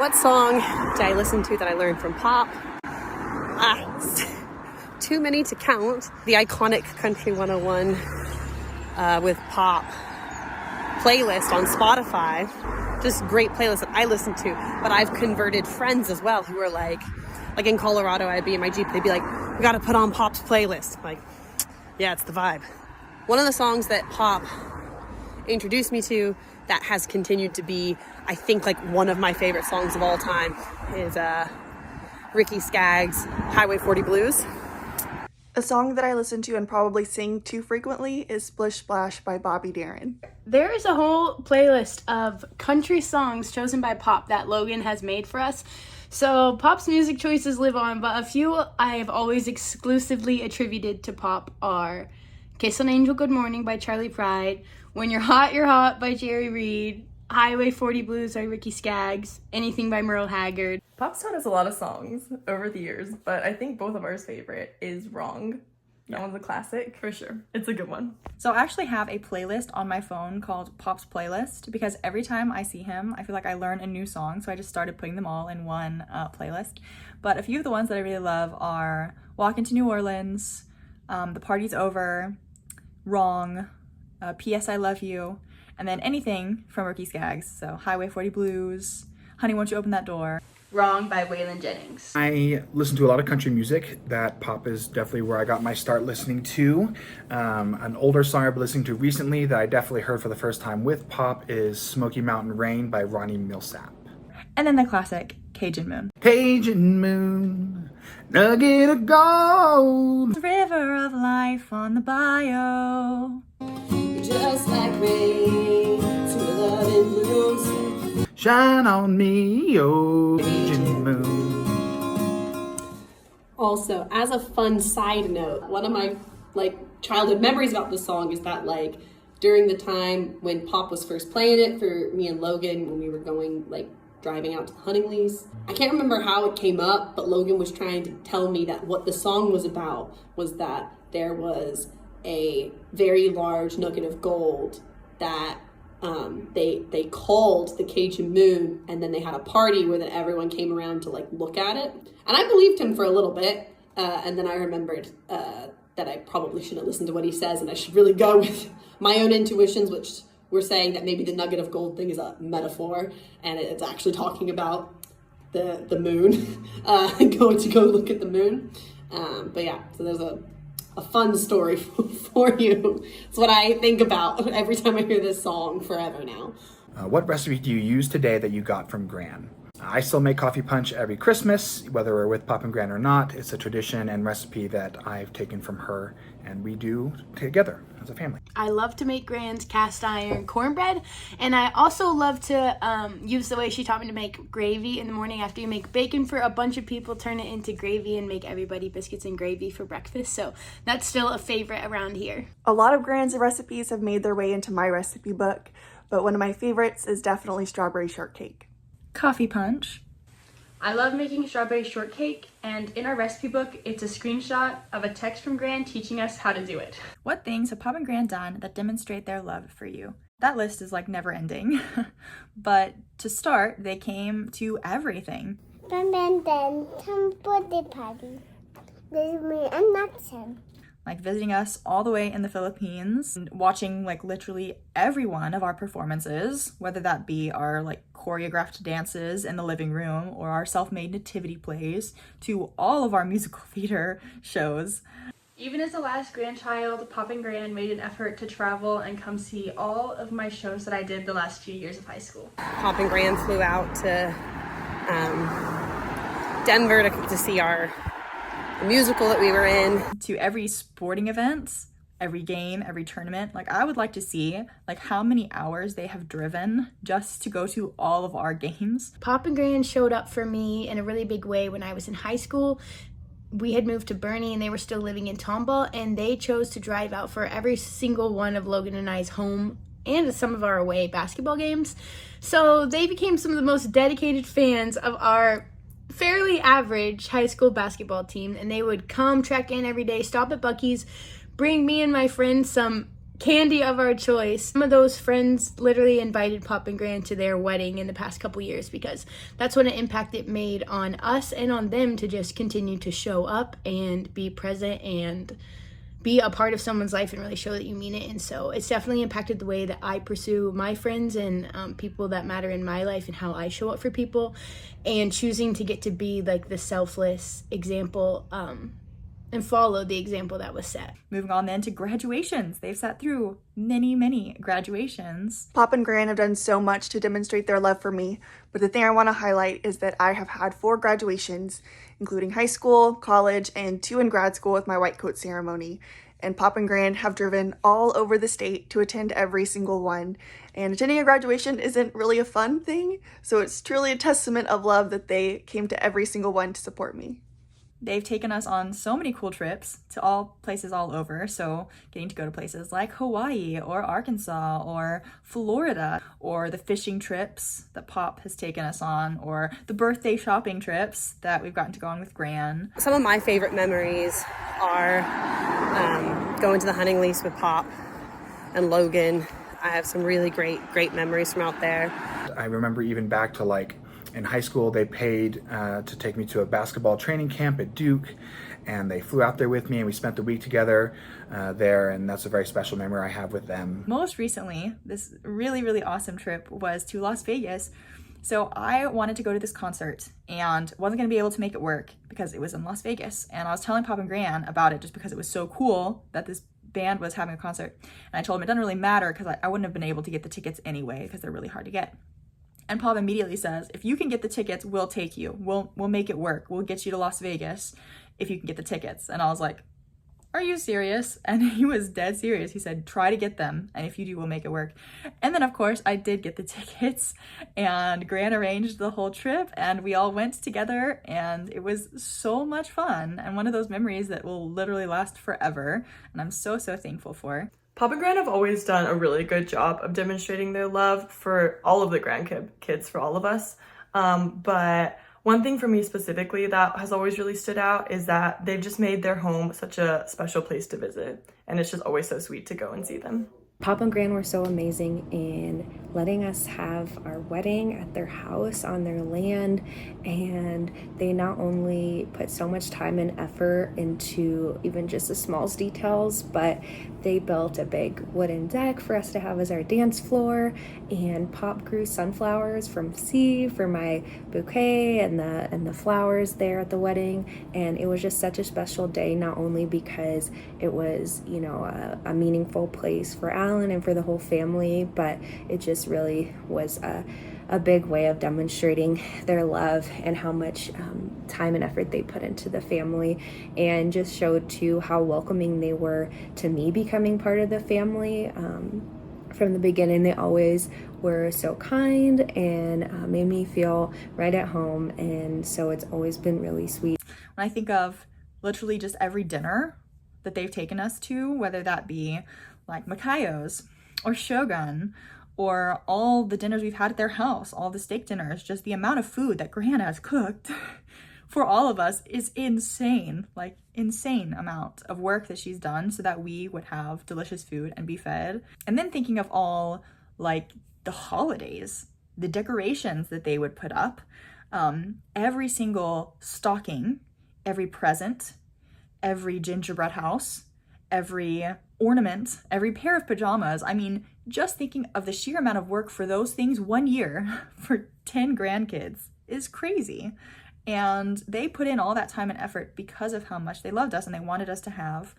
What song did I listen to that I learned from Pop? Too many to count. The iconic Country 101 with Pop playlist on Spotify. Just great playlist that I listen to. But I've converted friends as well who are like in Colorado, I'd be in my Jeep, they'd be like, we gotta put on Pop's playlist. I'm like, yeah, it's the vibe. One of the songs that Pop introduced me to that has continued to be, I think, like one of my favorite songs of all time is Ricky Skaggs' Highway 40 Blues. A song that I listen to and probably sing too frequently is Splish Splash by Bobby Darin. There is a whole playlist of country songs chosen by Pop that Logan has made for us. So Pop's music choices live on, but a few I have always exclusively attributed to Pop are Kiss an Angel Goodmorning by Charlie Pride, When You're Hot by Jerry Reed, Highway 40 Blues by Ricky Skaggs, Anything by Merle Haggard. Pop's taught us a lot of songs over the years, but I think both of ours favorite is Wrong. That one's a classic. For sure. It's a good one. So I actually have a playlist on my phone called Pop's Playlist because every time I see him, I feel like I learn a new song. So I just started putting them all in one playlist. But a few of the ones that I really love are Walk to New Orleans, The Party's Over, Wrong, P.S. I Love You, and then anything from Ricky Skaggs. So Highway 40 Blues, Honey Won't You Open That Door. Wrong by Waylon Jennings. I listen to a lot of country music. That Pop is definitely where I got my start listening to. An older song I've been listening to recently that I definitely heard for the first time with Pop is Smoky Mountain Rain by Ronnie Millsap. And then the classic, Cajun Moon. Cajun Moon, nugget of gold. The river of life on the bayou. Just like rain to a loving bloom. Shine on me, oh Cajun Moon. Also, as a fun side note, one of my childhood memories about this song is that during the time when Pop was first playing it for me and Logan when we were going driving out to the hunting lease. I can't remember how it came up, but Logan was trying to tell me that what the song was about was that there was a very large nugget of gold that they called the Cajun Moon, and then they had a party where then everyone came around to look at it. And I believed him for a little bit, and then I remembered that I probably shouldn't listen to what he says, and I should really go with my own intuitions, which were saying that maybe the nugget of gold thing is a metaphor, and it's actually talking about the moon, going to go look at the moon. But yeah, so there's a fun story for you. It's what I think about every time I hear this song forever now. What recipe do you use today that you got from Gran? I still make coffee punch every Christmas, whether we're with Pop and Gran or not. It's a tradition and recipe that I've taken from her, and we do together as a family. I love to make Gran's cast iron cornbread, and I also love to use the way she taught me to make gravy in the morning. After you make bacon for a bunch of people, turn it into gravy and make everybody biscuits and gravy for breakfast. So that's still a favorite around here. A lot of Gran's recipes have made their way into my recipe book, but one of my favorites is definitely strawberry shortcake. Coffee punch. I love making strawberry shortcake, and in our recipe book, it's a screenshot of a text from Gran teaching us how to do it. What things have Pop and Gran done that demonstrate their love for you? That list is never ending. But to start, they came to everything. Then come birthday party. There's me and Maxim. Visiting us all the way in the Philippines, and watching literally every one of our performances, whether that be our choreographed dances in the living room or our self-made nativity plays, to all of our musical theater shows. Even as the last grandchild, Pop and Gran made an effort to travel and come see all of my shows that I did the last few years of high school. Pop and Gran flew out to Denver to see our musical that we were in. To every sporting event, every game, every tournament. I would like to see how many hours they have driven just to go to all of our games. Pop and Gran showed up for me in a really big way when I was in high school. We had moved to Bernie and they were still living in Tomball, and they chose to drive out for every single one of Logan and I's home and some of our away basketball games. So they became some of the most dedicated fans of our fairly average high school basketball team, and they would come, check in every day, stop at Buc-ee's, bring me and my friends some candy of our choice. Some of those friends literally invited Pop and Gran to their wedding in the past couple years because that's what an impact it made on us and on them to just continue to show up and be present and be a part of someone's life and really show that you mean it. And so it's definitely impacted the way that I pursue my friends and people that matter in my life and how I show up for people, and choosing to get to be like the selfless example and follow the example that was set. Moving on then to graduations. They've sat through many graduations. Pop and Gran have done so much to demonstrate their love for me, but the thing I want to highlight is that I have had 4 graduations, including high school, college, and 2 in grad school with my white coat ceremony. And Pop and Gran have driven all over the state to attend every single one. And attending a graduation isn't really a fun thing, so it's truly a testament of love that they came to every single one to support me. They've taken us on so many cool trips to all places all over. So getting to go to places like Hawaii or Arkansas or Florida, or the fishing trips that Pop has taken us on, or the birthday shopping trips that we've gotten to go on with Gran. Some of my favorite memories are going to the hunting lease with Pop and Logan. I have some really great memories from out there. I remember even back to like in high school, they paid to take me to a basketball training camp at Duke, and they flew out there with me and we spent the week together there, and that's a very special memory I have with them. Most recently, this really awesome trip was to Las Vegas. So I wanted to go to this concert and wasn't going to be able to make it work because it was in Las Vegas. And I was telling Pop and Gran about it just because it was so cool that this band was having a concert. And I told him it doesn't really matter because I wouldn't have been able to get the tickets anyway because they're really hard to get. And Pop immediately says, if you can get the tickets, we'll take you. We'll make it work. We'll get you to Las Vegas if you can get the tickets. And I was like, are you serious? And he was dead serious. He said, try to get them, and if you do, we'll make it work. And then, of course, I did get the tickets, and Gran arranged the whole trip, and we all went together, and it was so much fun, and one of those memories that will literally last forever, and I'm so thankful for. Pop and Gran have always done a really good job of demonstrating their love for all of the grandkids, for all of us. But one thing for me specifically that has always really stood out is that they've just made their home such a special place to visit. And it's just always so sweet to go and see them. Pop and Gran were so amazing in letting us have our wedding at their house on their land, and they not only put so much time and effort into even just the smallest details, but they built a big wooden deck for us to have as our dance floor, and Pop grew sunflowers from seed for my bouquet and the flowers there at the wedding. And it was just such a special day, not only because it was, you know, a meaningful place for Alan and for the whole family, but it just really was a big way of demonstrating their love and how much time and effort they put into the family, and just showed too how welcoming they were to me becoming part of the family. From the beginning, they always were so kind and made me feel right at home, and so it's always been really sweet. When I think of literally just every dinner that they've taken us to, whether that be like Makayo's or Shogun, or all the dinners we've had at their house, all the steak dinners, just the amount of food that Gran has cooked for all of us is insane, like insane amount of work that she's done so that we would have delicious food and be fed. And then thinking of all like the holidays, the decorations that they would put up, every single stocking, every present, every gingerbread house, every ornament, every pair of pajamas. I mean, just thinking of the sheer amount of work for those things 1 year for 10 grandkids is crazy. And they put in all that time and effort because of how much they loved us and they wanted us to have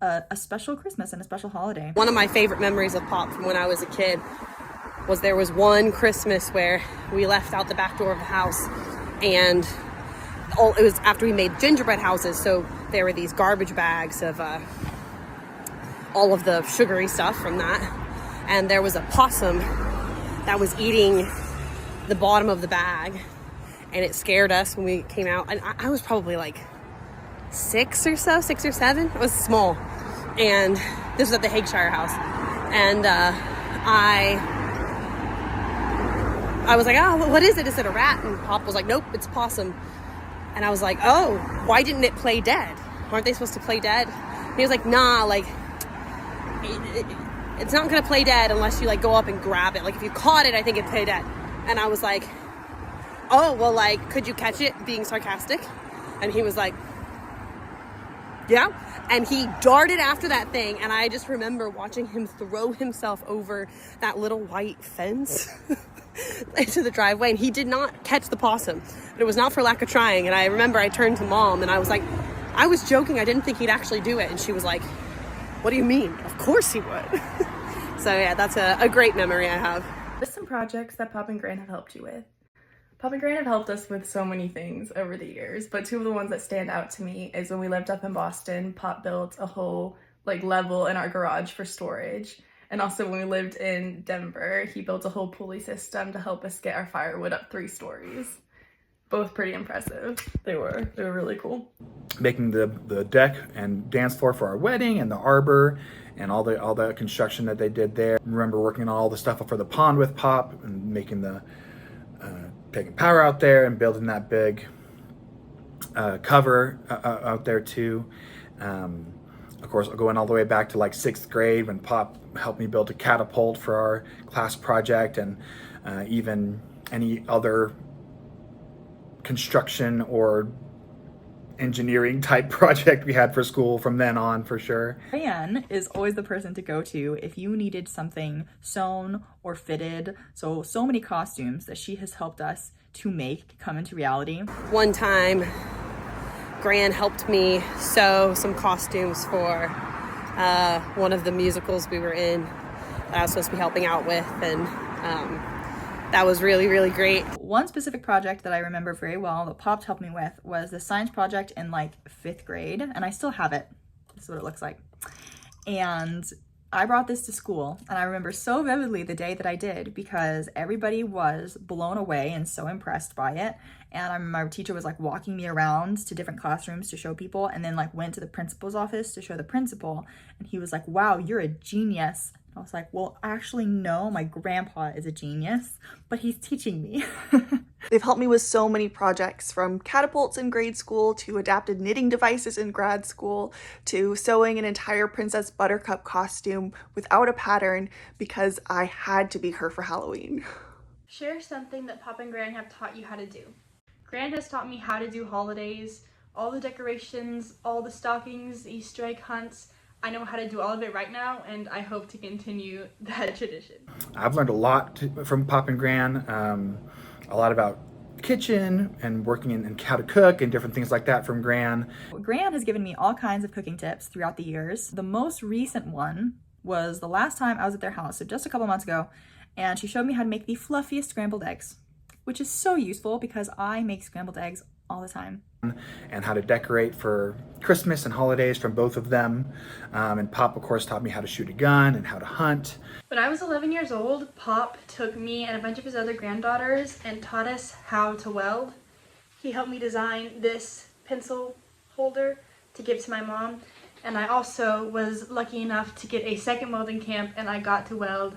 a special Christmas and a special holiday. One of my favorite memories of Pop from when I was a kid was there was one Christmas where we left out the back door of the house, and it was after we made gingerbread houses, so there were these garbage bags of all of the sugary stuff from that, and there was a possum that was eating the bottom of the bag, and it scared us when we came out. And I was probably like 6 or 7. I was small, and this was at the Hagueshire house, and I was like, oh, what is it? Is it a rat? And Pop was like, nope, it's a possum. And I was like, oh, why didn't it play dead? Aren't they supposed to play dead? And he was like, nah, like it's not gonna play dead unless you like go up and grab it. Like if you caught it, I think it'd play dead. And I was like, oh, well, like, could you catch it? Being sarcastic. And he was like, yeah. And he darted after that thing. And I just remember watching him throw himself over that little white fence into the driveway. And he did not catch the possum, but it was not for lack of trying. And I remember I turned to Mom and I was like, I was joking. I didn't think he'd actually do it. And she was like, what do you mean? Of course he would. So yeah, that's a great memory I have. Just some projects that Pop and Gran have helped you with. Pop and Gran have helped us with so many things over the years, but two of the ones that stand out to me is when we lived up in Boston, Pop built a whole like level in our garage for storage. And also when we lived in Denver, he built a whole pulley system to help us get our firewood up 3 stories. Both pretty impressive. They were really cool. Making the deck and dance floor for our wedding and the arbor and all the construction that they did there. I remember working on all the stuff for the pond with Pop and making the taking power out there and building that big cover out there too. Of course, going all the way back to like 6th grade when Pop helped me build a catapult for our class project, and even any other construction or engineering type project we had for school from then on, for sure. Gran is always the person to go to if you needed something sewn or fitted. So many costumes that she has helped us to make come into reality. One time, Gran helped me sew some costumes for one of the musicals we were in that I was supposed to be helping out with, and that was really, really great. One specific project that I remember very well that Pop helped me with was the science project in like 5th grade, and I still have it. This is what it looks like. And I brought this to school, and I remember so vividly the day that I did because everybody was blown away and so impressed by it. And I remember my teacher was like walking me around to different classrooms to show people, and then like went to the principal's office to show the principal, and he was like, wow, you're a genius. I was like, well, actually, no, my grandpa is a genius, but he's teaching me. They've helped me with so many projects, from catapults in grade school to adapted knitting devices in grad school to sewing an entire Princess Buttercup costume without a pattern because I had to be her for Halloween. Share something that Pop and Gran have taught you how to do. Gran has taught me how to do holidays, all the decorations, all the stockings, Easter egg hunts. I know how to do all of it right now, and I hope to continue that tradition. I've learned a lot from Pop and Gran, a lot about kitchen and working in how to cook and different things like that from Gran. Gran has given me all kinds of cooking tips throughout the years. The most recent one was the last time I was at their house, so just a couple months ago, and she showed me how to make the fluffiest scrambled eggs, which is so useful because I make scrambled eggs all the time. And how to decorate for Christmas and holidays from both of them. And Pop, of course, taught me how to shoot a gun and how to hunt. When I was 11 years old, Pop took me and a bunch of his other granddaughters and taught us how to weld. He helped me design this pencil holder to give to my mom. And I also was lucky enough to get a second welding camp, and I got to weld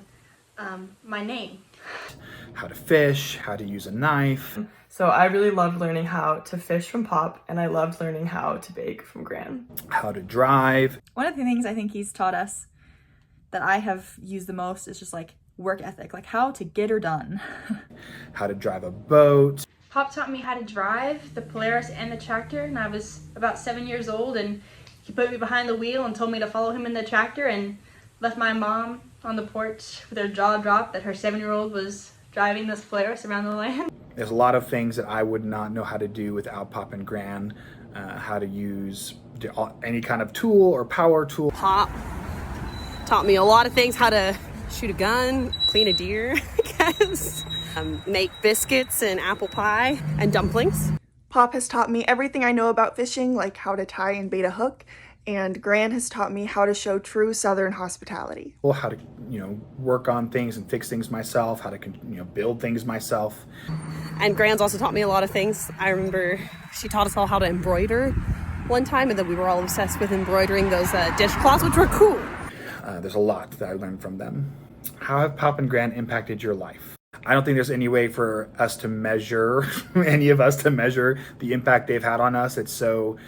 my name. How to fish, how to use a knife. So I really loved learning how to fish from Pop, and I loved learning how to bake from Gran. How to drive. One of the things I think he's taught us that I have used the most is just like work ethic, like how to get her done. How to drive a boat. Pop taught me how to drive the Polaris and the tractor, and I was about 7 years old, and he put me behind the wheel and told me to follow him in the tractor, and left my mom on the porch with her jaw dropped that her 7-year-old was driving this Polaris around the land. There's a lot of things that I would not know how to do without Pop and Gran. How to use any kind of tool or power tool. Pop taught me a lot of things, how to shoot a gun, clean a deer, I guess. Make biscuits and apple pie and dumplings. Pop has taught me everything I know about fishing, like how to tie and bait a hook, and Gran has taught me how to show true Southern hospitality. Well, how to, work on things and fix things myself, how to, build things myself. And Gran's also taught me a lot of things. I remember she taught us all how to embroider one time, and then we were all obsessed with embroidering those dishcloths, which were cool. There's a lot that I learned from them. How have Pop and Gran impacted your life? I don't think there's any way for us to measure, any of us to measure the impact they've had on us. It's so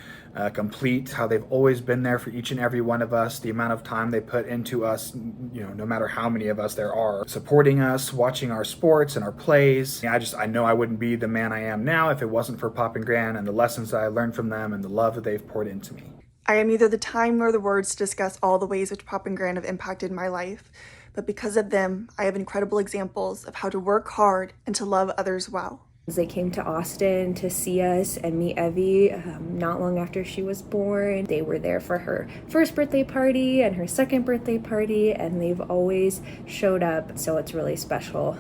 complete, how they've always been there for each and every one of us, the amount of time they put into us, no matter how many of us there are, supporting us, watching our sports and our plays. I know I wouldn't be the man I am now if it wasn't for Pop and Gran and the lessons that I learned from them and the love that they've poured into me. I have neither the time nor the words to discuss all the ways which Pop and Gran have impacted my life, but because of them, I have incredible examples of how to work hard and to love others well. They came to Austin to see us and meet Evie not long after she was born. They were there for her first birthday party and her second birthday party, and they've always showed up. So it's really special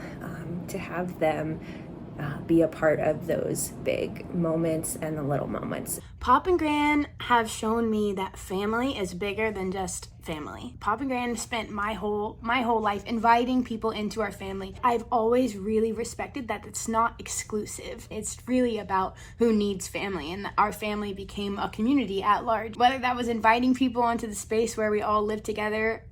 to have them be a part of those big moments and the little moments. Pop and Gran have shown me that family is bigger than just family. Pop and Gran spent my whole life inviting people into our family. I've always really respected that it's not exclusive. It's really about who needs family, and our family became a community at large. Whether that was inviting people onto the space where we all live together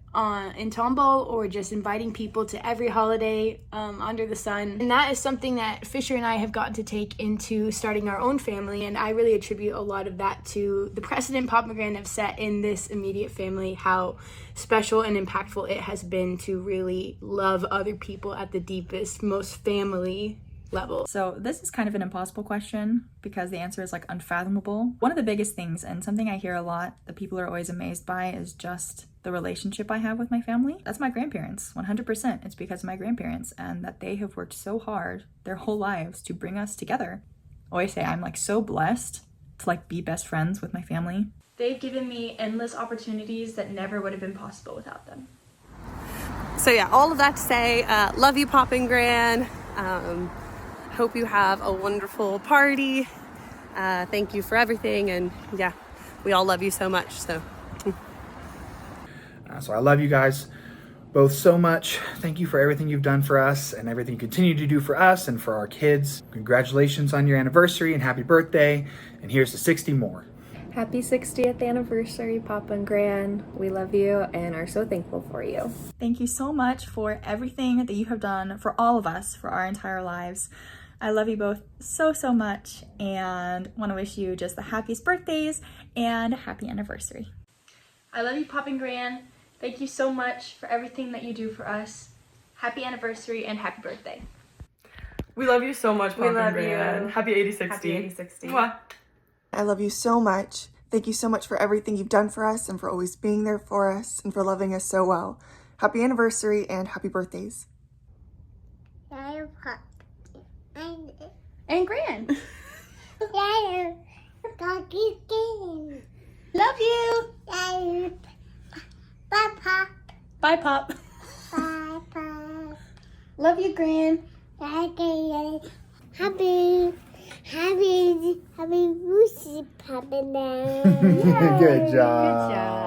in Tomball, or just inviting people to every holiday under the sun. And that is something that Fisher and I have gotten to take into starting our own family, and I really attribute a lot of that to the precedent Pop and Gran have set in this immediate family, how special and impactful it has been to really love other people at the deepest, most family level. So this is kind of an impossible question because the answer is like unfathomable. One of the biggest things, and something I hear a lot that people are always amazed by, is just the relationship I have with my family. That's my grandparents, 100%. It's because of my grandparents, and that they have worked so hard their whole lives to bring us together. I always say I'm like so blessed to like be best friends with my family. They've given me endless opportunities that never would have been possible without them. So yeah, all of that to say, love you, Pop and Gran. Hope you have a wonderful party. Thank you for everything, and yeah, we all love you so much. So I love you guys both so much. Thank you for everything you've done for us and everything you continue to do for us and for our kids. Congratulations on your anniversary and happy birthday. And here's to 60 more. Happy 60th anniversary, Pop and Gran. We love you and are so thankful for you. Thank you so much for everything that you have done for all of us, for our entire lives. I love you both so, so much, and want to wish you just the happiest birthdays and a happy anniversary. I love you, Pop and Gran. Thank you so much for everything that you do for us. Happy anniversary and happy birthday. We love you so much, Pop and love Gran. you. Happy 8060. Happy 8060. Mwah. I love you so much. Thank you so much for everything you've done for us and for always being there for us and for loving us so well. Happy anniversary and happy birthdays. And Gran. Love you. Bye, Pop. Bye, Pop. Bye, Pop. Love you, Gran. Happy birthday, Pop and Gran. Good job. Good job.